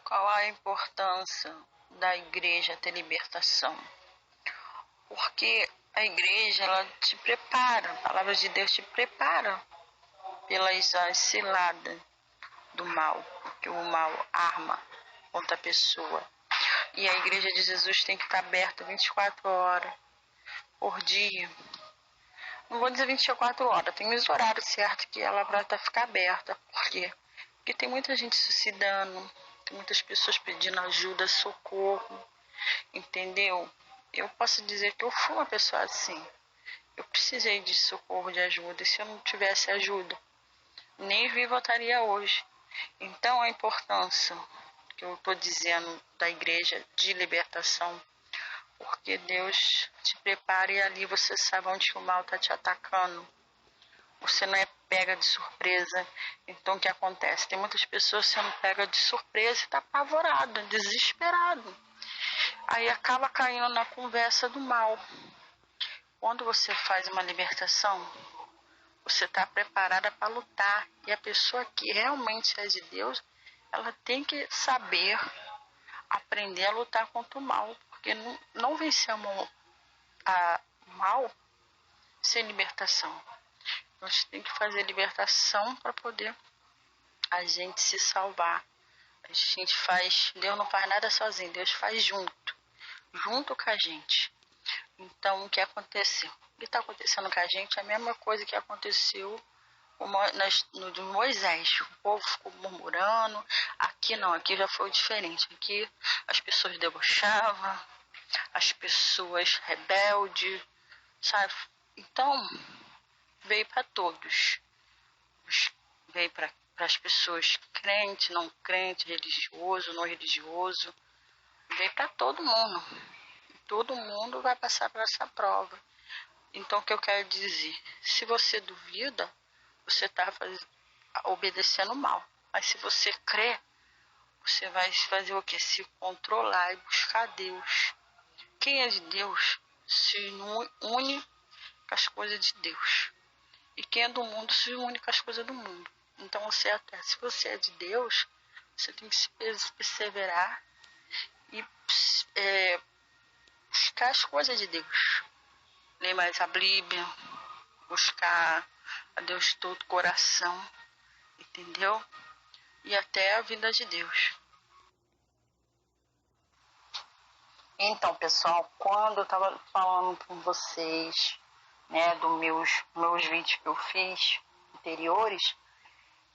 Qual a importância da igreja ter libertação? Porque a igreja, ela te prepara, a palavra de Deus te prepara pelas ciladas do mal, que o mal arma contra a pessoa. E a igreja de Jesus tem que estar aberta 24 horas por dia. Não vou dizer 24 horas, tem os horários certos que ela vai ficar aberta. Por quê? Porque tem muita gente suicidando, tem muitas pessoas pedindo ajuda, socorro, entendeu? Eu posso dizer que eu fui uma pessoa assim. Eu precisei de socorro, de ajuda. E se eu não tivesse ajuda, nem viva eu estaria hoje. Então a importância que eu estou dizendo da igreja de libertação, porque Deus te prepara e ali você sabe onde o mal está te atacando. Você não é pega de surpresa. Então o que acontece? Tem muitas pessoas sendo pega de surpresa e está apavorado, desesperado. Aí acaba caindo na conversa do mal. Quando você faz uma libertação, você está preparada para lutar. E a pessoa que realmente é de Deus, ela tem que saber aprender a lutar contra o mal. Porque não vencemos o mal sem libertação. Nós temos que fazer libertação para poder a gente se salvar. A gente faz, Deus não faz nada sozinho, Deus faz junto com a gente. Então, o que aconteceu? O que está acontecendo com a gente é a mesma coisa que aconteceu no de Moisés. O povo ficou murmurando. Aqui não, aqui já foi diferente. Aqui as pessoas debochavam, as pessoas rebeldes, sabe? Então, veio para todos. Veio para as pessoas crentes, não crentes, religioso, não religioso. Veio para todo mundo. Todo mundo vai passar por essa prova. Então, o que eu quero dizer? Se você duvida, você está obedecendo mal. Mas se você crê, você vai fazer o quê? Se controlar e buscar Deus. Quem é de Deus se une com as coisas de Deus. E quem é do mundo se une com as coisas do mundo. Então, se você é de Deus, você tem que se perseverar e buscar as coisas de Deus. Ler mais a Bíblia, buscar a Deus todo o coração, entendeu? E até a vida de Deus. Então, pessoal, quando eu estava falando com vocês, né, dos meus vídeos que eu fiz anteriores,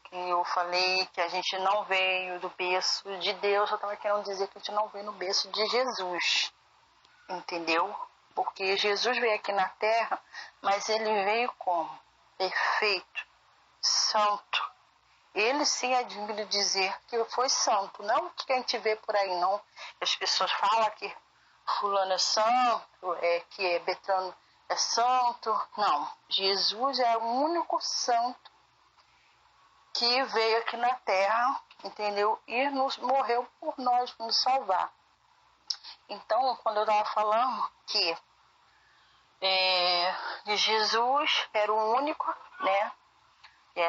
que eu falei que a gente não veio do berço de Deus, eu estava querendo dizer que a gente não veio no berço de Jesus, entendeu? Porque Jesus veio aqui na Terra, mas ele veio como? Perfeito, santo. Ele sim é digno de dizer que foi santo, não o que a gente vê por aí, não. As pessoas falam que fulano é santo, que Betano é santo. Não, Jesus é o único santo que veio aqui na Terra, entendeu? E morreu por nós, nos salvar. Então, quando eu estava falando que Jesus era o único, né?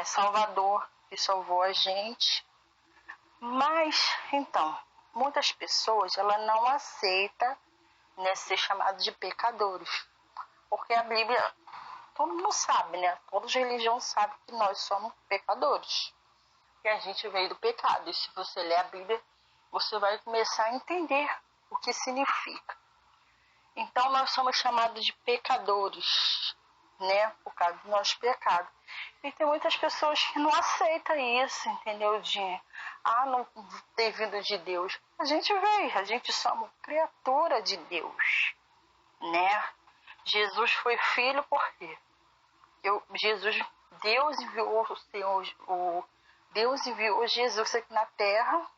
Salvador, que salvou a gente. Mas, então, muitas pessoas, ela não aceita, né, ser chamado de pecadores. Porque a Bíblia, todo mundo sabe, né? Todas as religiões sabem que nós somos pecadores. Que a gente veio do pecado. E se você ler a Bíblia, você vai começar a entender o que significa. Então, nós somos chamados de pecadores, né? Por causa do nosso pecado. E tem muitas pessoas que não aceitam isso, entendeu? Não ter vindo de Deus. A gente veio, a gente somos criatura de Deus, né? Jesus foi filho por quê? Deus enviou Jesus aqui na Terra,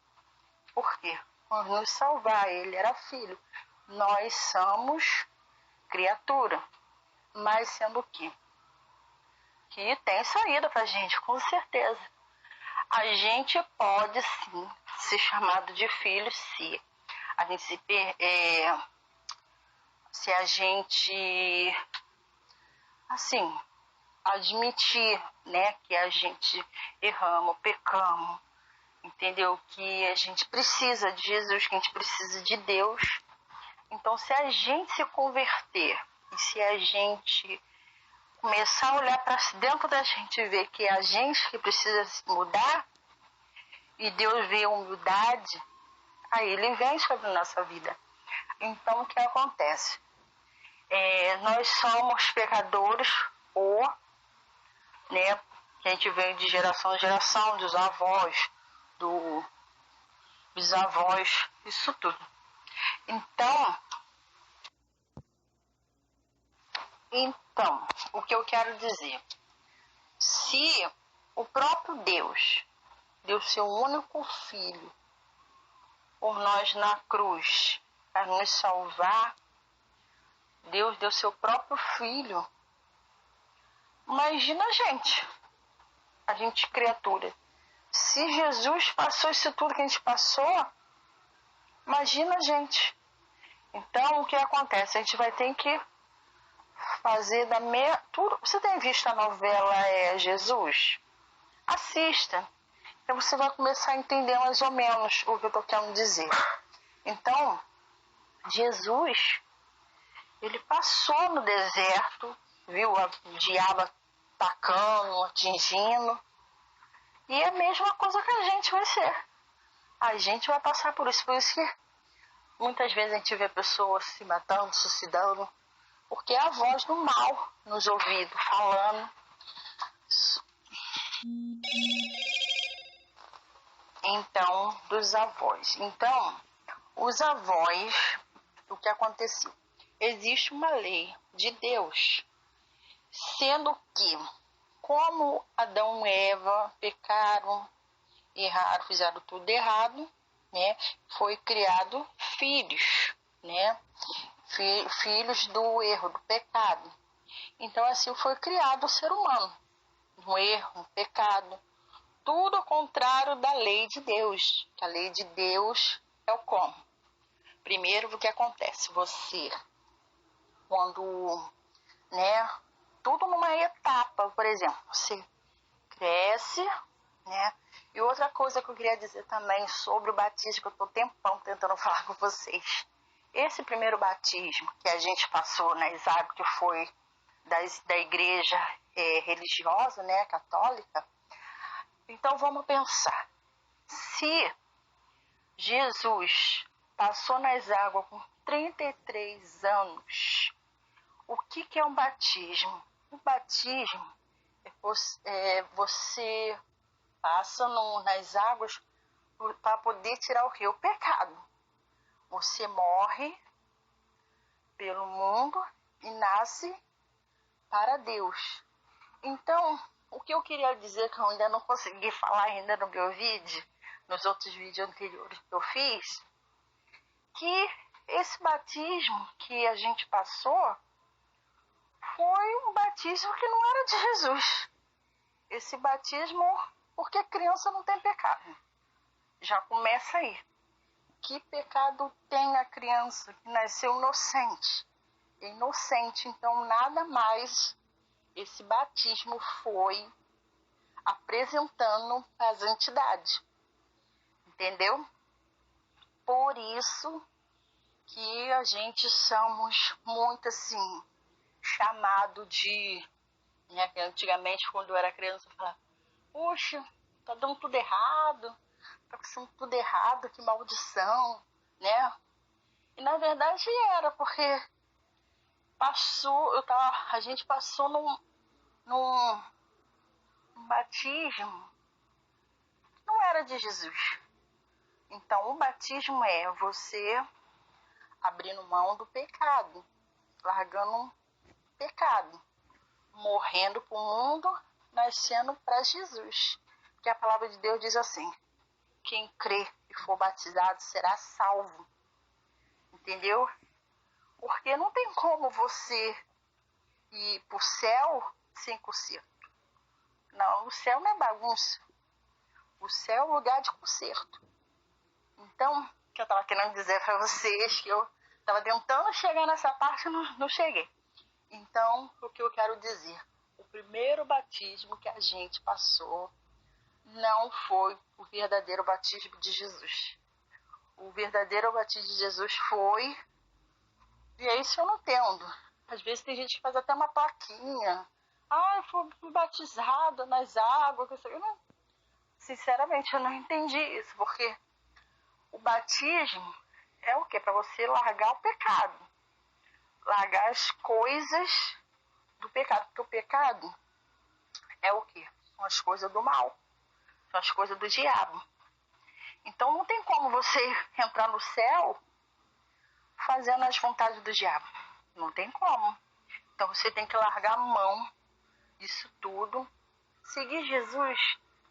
por quê? Para nos salvar, ele era filho. Nós somos criatura, mas sendo o quê? Que tem saída pra gente, com certeza. A gente pode sim ser chamado de filho se a gente admitir, né, que a gente erramos, pecamos, entendeu? Que a gente precisa de Jesus, que a gente precisa de Deus. Então, se a gente se converter e se a gente começar a olhar para dentro da gente e ver que é a gente que precisa se mudar, e Deus vê a humildade, aí Ele vem sobre a nossa vida. Então, o que acontece? Nós somos pecadores, ou, né, a gente vem de geração em geração, dos avós, dos bisavós, isso tudo. Então, o que eu quero dizer? Se o próprio Deus deu seu único filho por nós na cruz para nos salvar, Deus deu seu próprio filho. Imagina a gente criatura. Se Jesus passou isso tudo que a gente passou, imagina a gente. Então, o que acontece? A gente vai ter que fazer tudo. Você tem visto a novela Jesus? Assista. Então você vai começar a entender mais ou menos o que eu estou querendo dizer. Então, Jesus, ele passou no deserto, viu o diabo atacando, atingindo. E é a mesma coisa que a gente vai ser. A gente vai passar por isso. Por isso que muitas vezes a gente vê pessoas se matando, suicidando, porque é a voz do mal nos ouvidos, falando. Então, dos avós. Então, os avós, o que aconteceu? Existe uma lei de Deus, sendo que, como Adão e Eva pecaram, erraram, fizeram tudo errado, né? Foi criado filhos, né? Filhos do erro, do pecado. Então, assim foi criado o ser humano. Um erro, um pecado. Tudo ao contrário da lei de Deus. Que a lei de Deus é o como? Primeiro, o que acontece? Você, quando, né? Tudo numa etapa, por exemplo, você cresce, né? E outra coisa que eu queria dizer também sobre o batismo, que eu estou tempão tentando falar com vocês. Esse primeiro batismo que a gente passou nas águas, que foi da igreja religiosa, né, católica. Então vamos pensar. Se Jesus passou nas águas com 33 anos, o que é um batismo? O batismo você passa nas águas para poder tirar o pecado. Você morre pelo mundo e nasce para Deus. Então, o que eu queria dizer, que eu ainda não consegui falar ainda no meu vídeo, nos outros vídeos anteriores que eu fiz, que esse batismo que a gente passou foi um batismo que não era de Jesus. Esse batismo, porque a criança não tem pecado. Já começa aí. Que pecado tem a criança que nasceu inocente? Inocente, então nada mais esse batismo foi apresentando as entidades. Entendeu? Por isso que a gente somos muito assim, chamado de, né, antigamente quando eu era criança eu falava, puxa, tá dando tudo errado, tá acontecendo tudo errado, que maldição, né? E na verdade era, porque a gente passou num batismo que não era de Jesus. Então o batismo é você abrindo mão do pecado, largando o pecado, morrendo para o mundo, nascendo para Jesus. Porque a palavra de Deus diz assim, quem crê e for batizado será salvo. Entendeu? Porque não tem como você ir para o céu sem conserto. Não, o céu não é bagunça. O céu é lugar de conserto. Então, o que eu estava querendo dizer para vocês, que eu estava tentando chegar nessa parte e não cheguei. Então, o que eu quero dizer? O primeiro batismo que a gente passou não foi o verdadeiro batismo de Jesus. O verdadeiro batismo de Jesus foi, e é isso que eu não entendo. Às vezes tem gente que faz até uma plaquinha. Eu fui batizado nas águas. Eu não, sinceramente, eu não entendi isso, porque o batismo é o quê? Para você largar o pecado. Largar as coisas do pecado. Porque o pecado é o quê? São as coisas do mal. São as coisas do diabo. Então não tem como você entrar no céu fazendo as vontades do diabo. Não tem como. Então você tem que largar a mão disso tudo. Seguir Jesus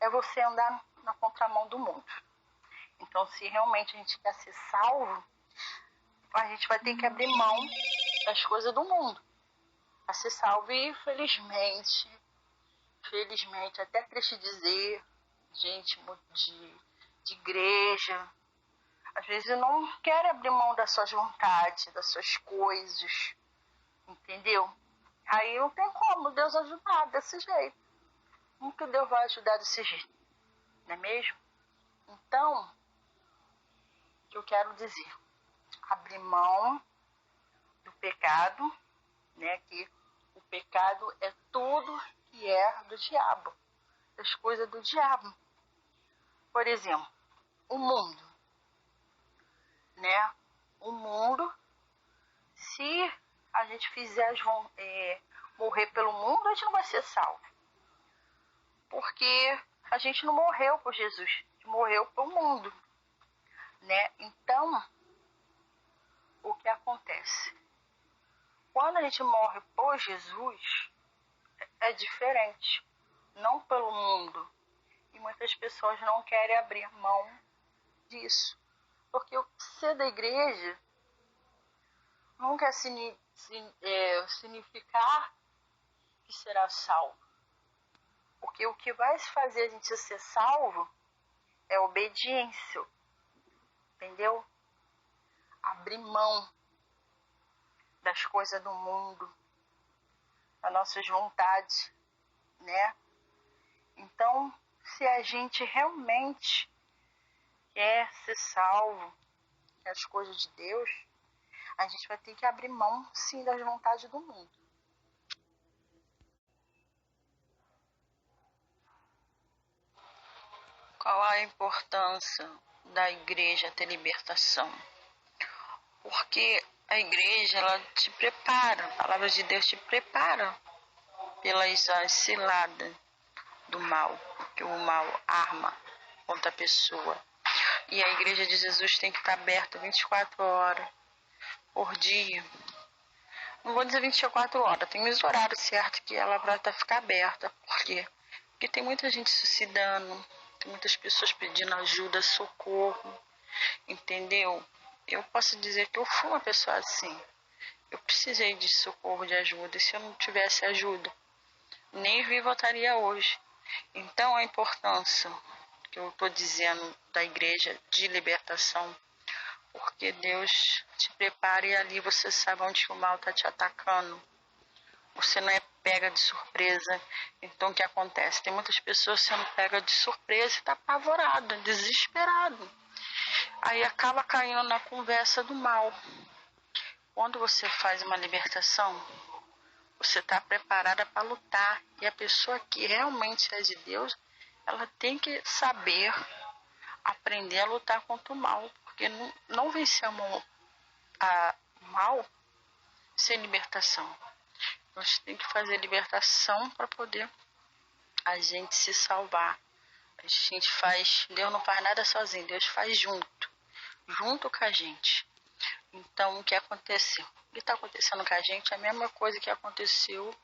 é você andar na contramão do mundo. Então, se realmente a gente quer ser salvo, a gente vai ter que abrir mão das coisas do mundo para ser salvo. E felizmente, até triste dizer, gente de igreja, às vezes não quer abrir mão das suas vontades, das suas coisas, entendeu? Aí não tem como Deus ajudar desse jeito. Nunca Deus vai ajudar desse jeito, não é mesmo? Então, o que eu quero dizer? Abrir mão do pecado, né? Que o pecado é tudo que é do diabo, das coisas do diabo. Por exemplo, o mundo, né? O mundo, se a gente fizer morrer pelo mundo, a gente não vai ser salvo. Porque a gente não morreu por Jesus, a gente morreu pelo mundo, né? Então, o que acontece? Quando a gente morre por Jesus, é diferente, não pelo mundo. E muitas pessoas não querem abrir mão disso. Porque o ser da igreja não quer significar que será salvo. Porque o que vai fazer a gente ser salvo é obediência, entendeu? Abrir mão das coisas do mundo, das nossas vontades, né? Então, se a gente realmente quer ser salvo, quer as coisas de Deus, a gente vai ter que abrir mão, sim, das vontades do mundo. Qual a importância da igreja ter libertação? Porque a igreja, ela te prepara, a palavra de Deus te prepara pelas ciladas do mal, porque o mal arma contra a pessoa. E a igreja de Jesus tem que estar aberta 24 horas por dia. Não vou dizer 24 horas, tem os horários certos que ela vai ficar aberta. Por quê? Porque tem muita gente suicidando, tem muitas pessoas pedindo ajuda, socorro, entendeu? Eu posso dizer que eu fui uma pessoa assim. Eu precisei de socorro, de ajuda. E se eu não tivesse ajuda, nem viva eu estaria hoje. Então, a importância que eu estou dizendo da igreja de libertação, porque Deus te prepara e ali você sabe onde o mal está te atacando. Você não é pega de surpresa. Então, o que acontece? Tem muitas pessoas sendo pega de surpresa e está apavorada, desesperado. Aí acaba caindo na conversa do mal. Quando você faz uma libertação, você está preparada para lutar. E a pessoa que realmente é de Deus, ela tem que saber aprender a lutar contra o mal. Porque não vencemos o mal sem libertação. Nós temos que fazer libertação para poder a gente se salvar. A gente faz, Deus não faz nada sozinho, Deus faz junto com a gente. Então, o que aconteceu? O que está acontecendo com a gente é a mesma coisa que aconteceu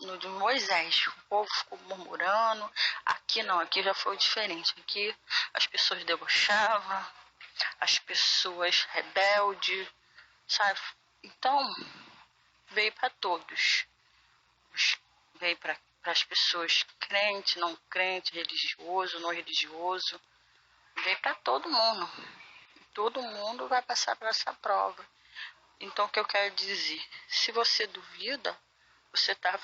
no de Moisés. O povo ficou murmurando. Aqui não, aqui já foi diferente. Aqui as pessoas debochavam, as pessoas rebeldes, sabe? Então, veio para todos. Veio para as pessoas crente, não crente, religioso, não religioso. Veio para todo mundo. Todo mundo vai passar por essa prova. Então, o que eu quero dizer? Se você duvida, você está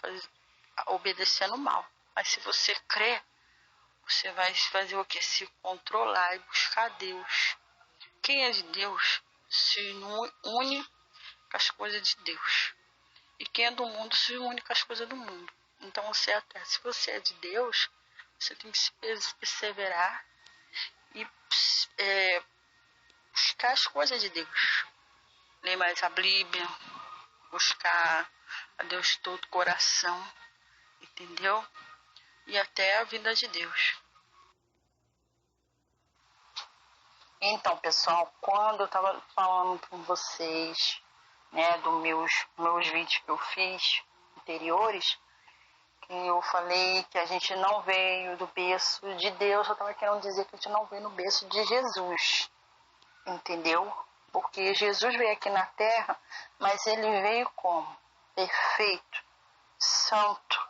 obedecendo mal. Mas se você crê, você vai fazer o que? Se controlar e buscar Deus. Quem é de Deus se une com as coisas de Deus. E quem é do mundo se une com as coisas do mundo. Então, se você é de Deus, você tem que perseverar e buscar as coisas de Deus. Ler mais a Bíblia, buscar a Deus de todo o coração, entendeu? E até a vida de Deus. Então, pessoal, quando eu estava falando com vocês, né, dos meus vídeos que eu fiz anteriores, que eu falei que a gente não veio do berço de Deus, eu estava querendo dizer que a gente não veio no berço de Jesus, entendeu? Porque Jesus veio aqui na Terra, mas ele veio como? Perfeito, santo.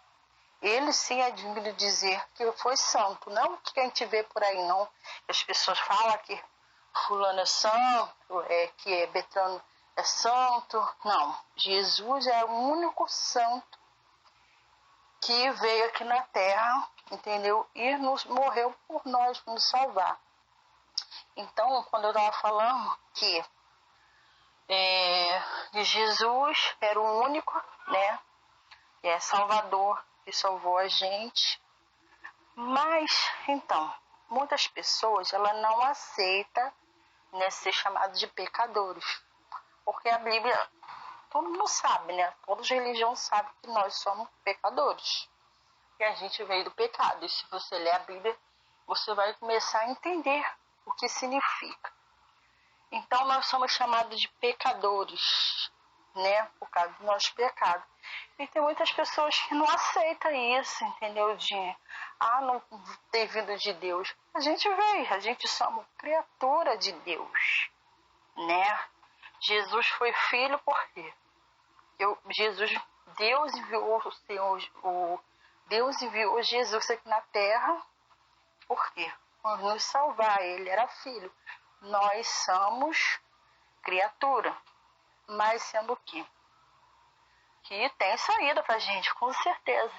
Ele sim é digno de dizer que foi santo, não o que a gente vê por aí, não. As pessoas falam que fulano é santo, que Betano é santo. Não, Jesus é o único santo que veio aqui na Terra, entendeu? E morreu por nós, nos salvar. Então, quando eu estava falando que Jesus era o único, né? Salvador, que salvou a gente. Mas, então, muitas pessoas, ela não aceita, né, ser chamado de pecadores. Porque a Bíblia, todo mundo sabe, né? Toda religião sabe que nós somos pecadores. E a gente veio do pecado. E se você ler a Bíblia, você vai começar a entender o que significa. Então, nós somos chamados de pecadores, né? Por causa do nosso pecado. E tem muitas pessoas que não aceitam isso, entendeu? Não ter vindo de Deus. A gente veio, a gente somos criatura de Deus, né? Jesus foi filho por quê? Deus enviou Jesus aqui na Terra, por quê? Por nos salvar, ele era filho. Nós somos criatura, mas sendo o quê? Que tem saída pra gente, com certeza.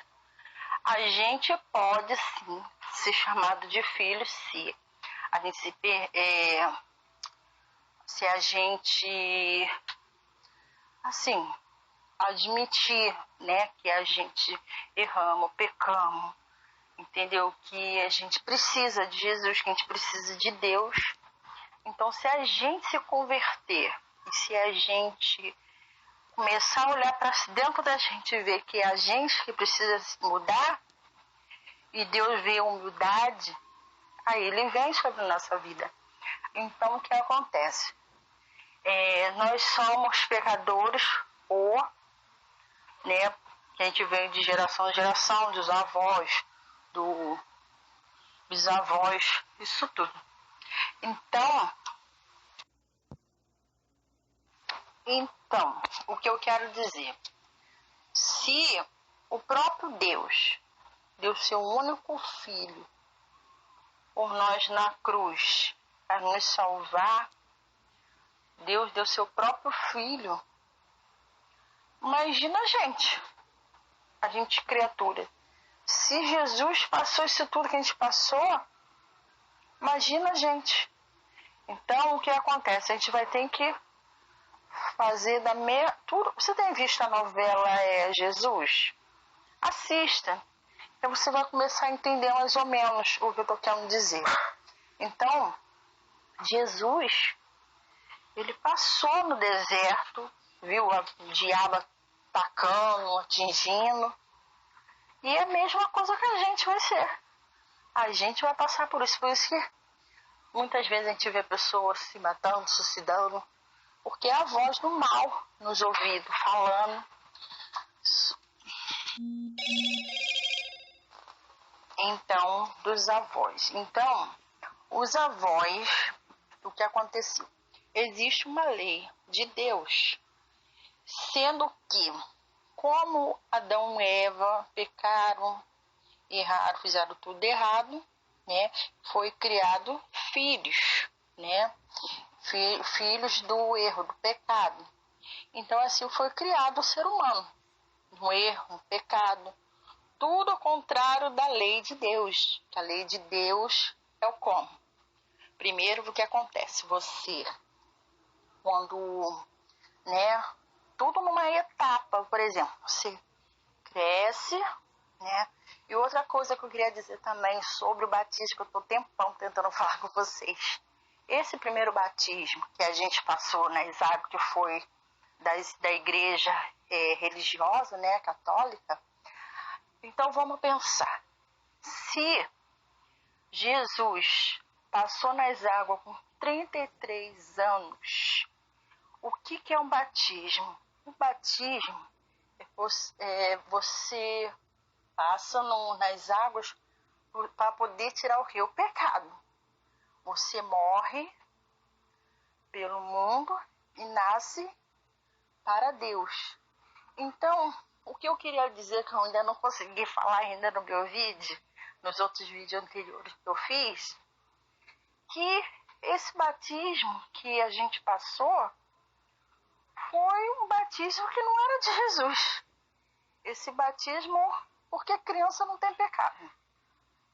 A gente pode sim ser chamado de filho se a gente se a gente assim admitir, né, que a gente erramos, pecamos, entendeu? Que a gente precisa de Jesus, que a gente precisa de Deus. Então, se a gente se converter e se a gente começar a olhar para dentro da gente e ver que é a gente que precisa mudar, e Deus vê a humildade, aí ele vem sobre a nossa vida. Então, o que acontece? Nós somos pecadores, né, que a gente vem de geração em geração, dos avós, dos bisavós, isso tudo. Então, o que eu quero dizer? Se o próprio Deus deu seu único filho por nós na cruz para nos salvar, Deus deu seu próprio filho. Imagina a gente criatura. Se Jesus passou isso tudo que a gente passou, imagina a gente. Então, o que acontece? A gente vai ter que fazer tudo. Você tem visto a novela Jesus? Assista. Então você vai começar a entender mais ou menos o que eu estou querendo dizer. Então, Jesus, ele passou no deserto, viu o diabo atacando, atingindo. E é a mesma coisa que a gente vai ser. A gente vai passar por isso. Por isso que muitas vezes a gente vê pessoas se matando, suicidando, porque é a voz do mal nos ouvidos, falando. Então, dos avós. Então, os avós, o que aconteceu? Existe uma lei de Deus, sendo que, como Adão e Eva pecaram, erraram, fizeram tudo errado, né? Foi criado filhos, né? Filhos do erro, do pecado. Então, assim foi criado o ser humano, um erro, um pecado, tudo ao contrário da lei de Deus. A lei de Deus é o como? Primeiro, o que acontece? Você, quando, né, tudo numa etapa, por exemplo, você cresce, né? E outra coisa que eu queria dizer também sobre o batismo, que eu estou tempão tentando falar com vocês. Esse primeiro batismo que a gente passou nas águas, que foi da igreja religiosa, né, católica. Então vamos pensar. Se Jesus passou nas águas com 33 anos, o que é um batismo? O batismo você passa nas águas para poder tirar o pecado. Você morre pelo mundo e nasce para Deus. Então, o que eu queria dizer, que eu ainda não consegui falar ainda no meu vídeo, nos outros vídeos anteriores que eu fiz, que esse batismo que a gente passou foi um batismo que não era de Jesus. Esse batismo, porque a criança não tem pecado.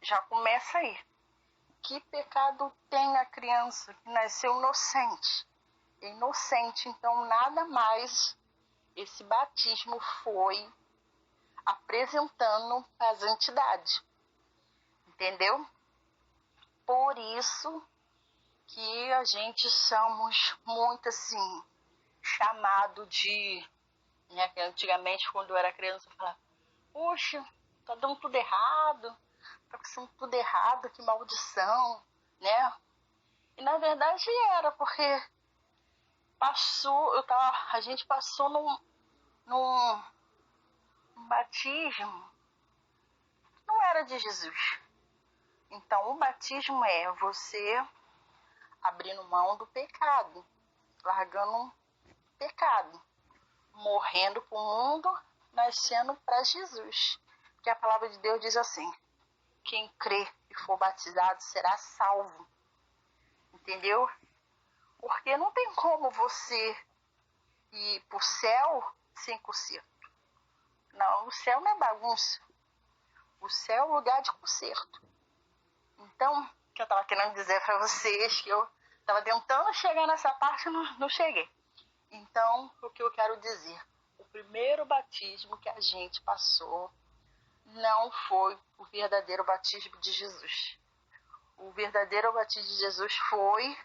Já começa aí. Que pecado tem a criança que nasceu inocente? Inocente, então nada mais esse batismo foi apresentando as entidades. Entendeu? Por isso que a gente somos muito assim, chamado de, né, que antigamente quando eu era criança eu falava, puxa, tá dando tudo errado, tá acontecendo tudo errado, que maldição, né? E na verdade era, porque a gente passou num batismo, não era de Jesus. Então o batismo é você abrindo mão do pecado, largando um pecado, morrendo para o mundo, nascendo para Jesus. Porque a palavra de Deus diz assim, quem crê e for batizado será salvo. Entendeu? Porque não tem como você ir para o céu sem conserto. Não, o céu não é bagunça. O céu é um lugar de conserto. Então, o que eu estava querendo dizer para vocês, que eu estava tentando chegar nessa parte e não cheguei. Então, o que eu quero dizer? O primeiro batismo que a gente passou não foi o verdadeiro batismo de Jesus. O verdadeiro batismo de Jesus foi...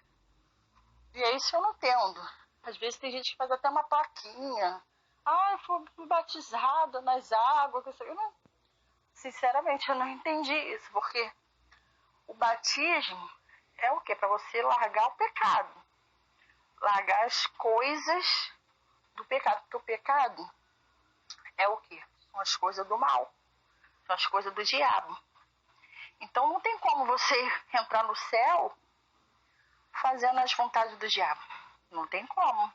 E é isso eu não entendo. Às vezes tem gente que faz até uma plaquinha. Ah, eu fui batizado nas águas. Eu não, sinceramente, eu não entendi isso. Porque o batismo é o quê? Para você largar o pecado. Largar as coisas do pecado. Porque o pecado é o quê? São as coisas do mal. São as coisas do diabo. Então não tem como você entrar no céu fazendo as vontades do diabo. Não tem como.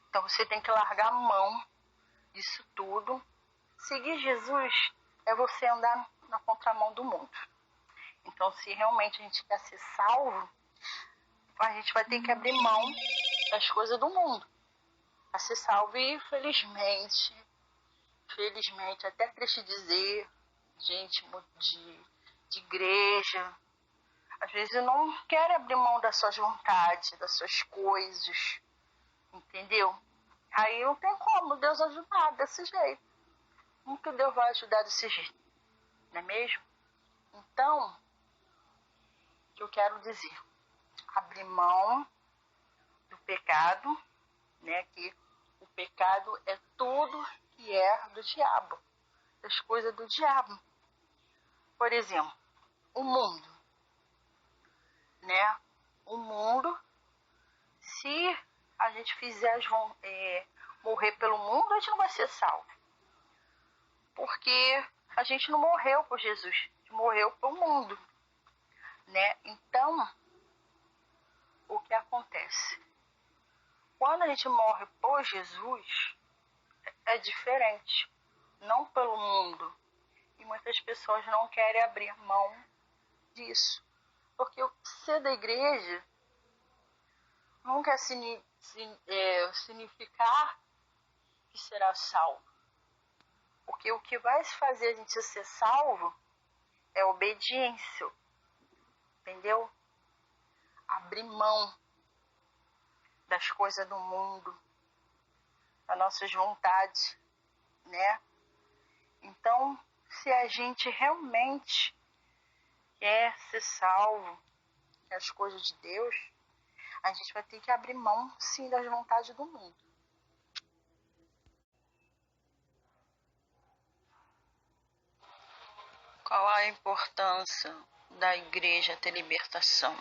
Então você tem que largar a mão disso tudo. Seguir Jesus é você andar na contramão do mundo. Então se realmente a gente quer ser salvo, a gente vai ter que abrir mão das coisas do mundo para ser salvo. E felizmente, até triste dizer, gente de igreja, às vezes não quer abrir mão das suas vontades, das suas coisas, entendeu? Aí não tem como Deus ajudar desse jeito. Nunca Deus vai ajudar desse jeito, não é mesmo? Então, o que eu quero dizer? Abrir mão do pecado, né? Que o pecado é tudo que é do diabo, das coisas do diabo. Por exemplo, o mundo, né? O mundo, se a gente fizer morrer pelo mundo, a gente não vai ser salvo. Porque a gente não morreu por Jesus, a gente morreu pelo mundo, né? Então, o que acontece? Quando a gente morre por Jesus, é diferente, não pelo mundo. E muitas pessoas não querem abrir mão disso. Porque o ser da igreja não quer significar que será salvo. Porque o que vai fazer a gente ser salvo é obediência, entendeu? Abrir mão das coisas do mundo, das nossas vontades, né? Então, se a gente realmente quer ser salvo, quer as coisas de Deus, a gente vai ter que abrir mão, sim, das vontades do mundo. Qual a importância da igreja ter libertação?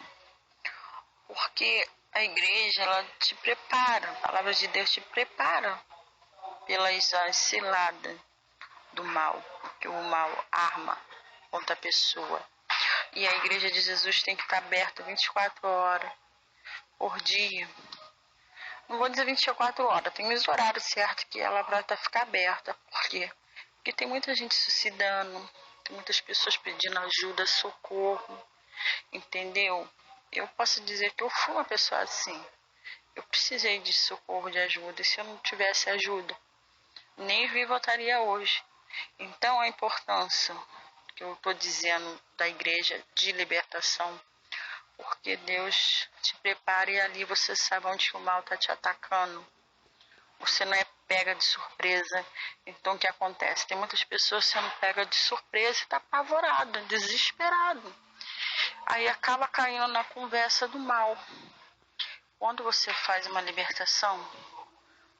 Porque a igreja, ela te prepara, a palavra de Deus te prepara pelas ciladas do mal, porque o mal arma contra a pessoa. E a igreja de Jesus tem que estar aberta 24 horas por dia. Não vou dizer 24 horas, tem os horários certos que ela vai ficar aberta. Por quê? Porque tem muita gente suicidando, tem muitas pessoas pedindo ajuda, socorro, entendeu? Eu posso dizer que eu fui uma pessoa assim. Eu precisei de socorro, de ajuda. E se eu não tivesse ajuda, nem viva eu estaria hoje. Então, a importância que eu estou dizendo da igreja de libertação, porque Deus te prepara e ali você sabe onde o mal está te atacando. Você não é pega de surpresa. Então, o que acontece? Tem muitas pessoas sendo pega de surpresa e está apavorada, desesperado. Aí acaba caindo na conversa do mal. Quando você faz uma libertação,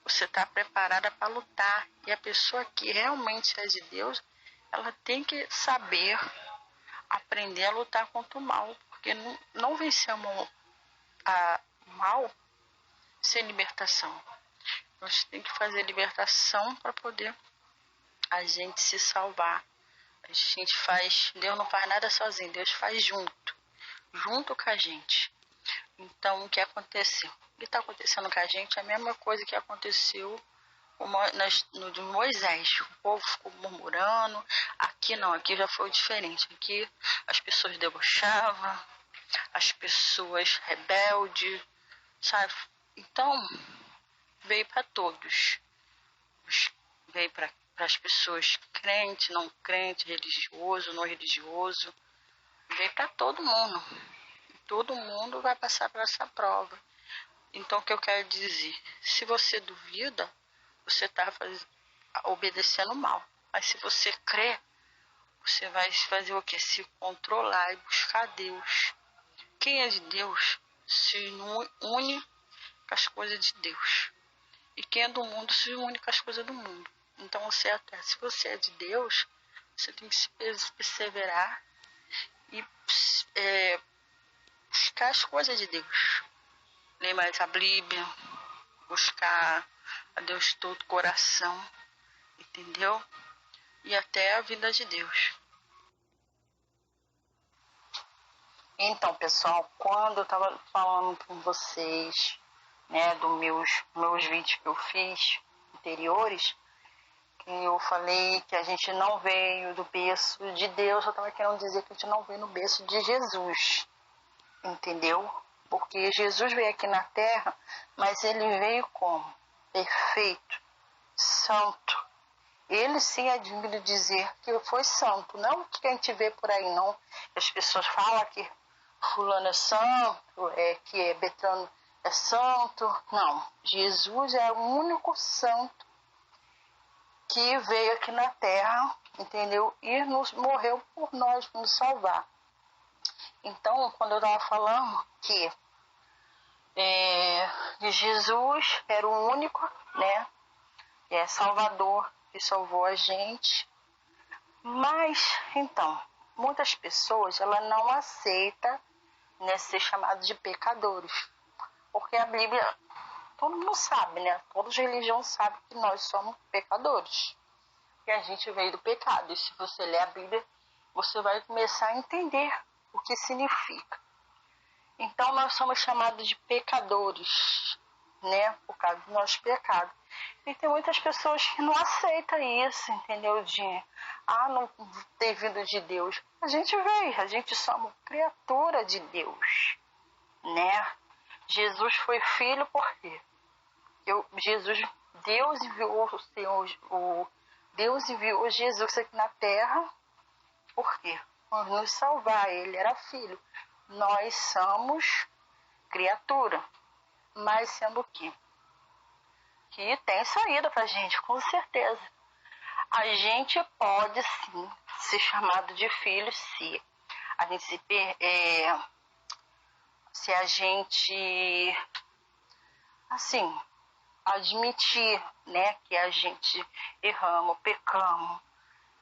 você está preparada para lutar. E a pessoa que realmente é de Deus, ela tem que saber aprender a lutar contra o mal. Porque não vencemos o mal sem libertação. Nós temos que fazer libertação para poder a gente se salvar. A gente faz, Deus não faz nada sozinho, Deus faz junto com a gente. Então, o que aconteceu? O que está acontecendo com a gente é a mesma coisa que aconteceu no de Moisés. O povo ficou murmurando. Aqui não, aqui já foi diferente. Aqui as pessoas debochavam, as pessoas rebeldes, sabe? Então, veio para todos. Veio para as pessoas crentes, não crentes, religioso, não religioso. Veio para todo mundo. Todo mundo vai passar por essa prova. Então, o que eu quero dizer? Se você duvida, você está obedecendo mal. Mas se você crê, você vai fazer o quê? Se controlar e buscar Deus. Quem é de Deus se une com as coisas de Deus. E quem é do mundo se une com as coisas do mundo. Então, se você é de Deus, você tem que se perseverar e buscar as coisas de Deus. Ler mais a Bíblia, buscar a Deus todo o coração, entendeu? E até a vida de Deus. Então, pessoal, quando eu estava falando com vocês, né, dos meus vídeos que eu fiz anteriores, que eu falei que a gente não veio do berço de Deus, eu estava querendo dizer que a gente não veio no berço de Jesus, entendeu? Porque Jesus veio aqui na Terra, mas ele veio como? Perfeito, santo. Ele sim é digno de dizer que foi santo, não o que a gente vê por aí, não. As pessoas falam que fulano é santo, que Betano é santo. Não, Jesus é o único santo que veio aqui na Terra, entendeu? E morreu por nós, nos salvar. Então, quando eu estava falando que Jesus era o único, né? Salvador, que salvou a gente. Mas, então, muitas pessoas, ela não aceita, né, ser chamado de pecadores. Porque a Bíblia, todo mundo sabe, né? Todas as religiões sabem que nós somos pecadores. Que a gente veio do pecado. E se você ler a Bíblia, você vai começar a entender o que significa. Então, nós somos chamados de pecadores, né? Por causa do nosso pecado. E tem muitas pessoas que não aceitam isso, entendeu? Não ter vindo de Deus. A gente veio, a gente somos criatura de Deus, né? Jesus foi filho por quê? Deus enviou o Deus enviou Jesus aqui na terra, por quê? Por nos salvar. Ele era filho. Nós somos criatura. Mas sendo o quê? Que tem saída pra gente, com certeza. A gente pode sim ser chamado de filho se a gente se a gente assim admitir, né, que a gente erramos, pecamos,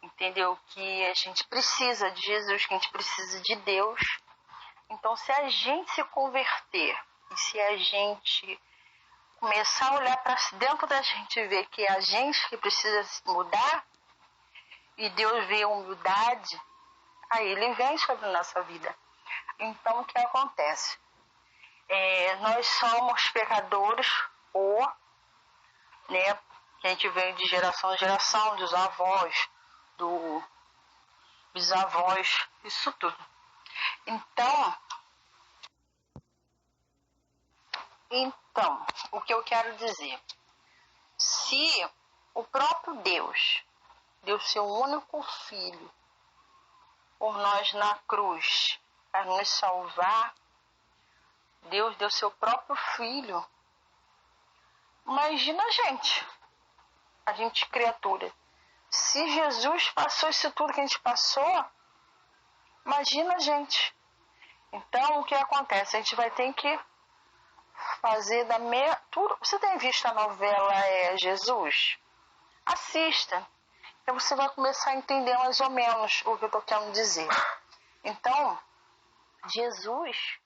entendeu? Que a gente precisa de Jesus, que a gente precisa de Deus. Então, se a gente se converter e se a gente começar a olhar para dentro da gente e ver que é a gente que precisa mudar, e Deus vê a humildade, aí Ele vem sobre a nossa vida. Então, o que acontece? Nós somos pecadores, né, que a gente vem de geração em geração, dos avós, dos bisavós, isso tudo. Então, o que eu quero dizer? Se o próprio Deus deu seu único filho por nós na cruz para nos salvar, Deus deu seu próprio filho. Imagina a gente criatura. Se Jesus passou isso tudo que a gente passou, imagina a gente. Então, o que acontece? A gente vai ter que fazer tudo. Você tem visto a novela Jesus? Assista. Então você vai começar a entender mais ou menos o que eu estou querendo dizer. Então, Jesus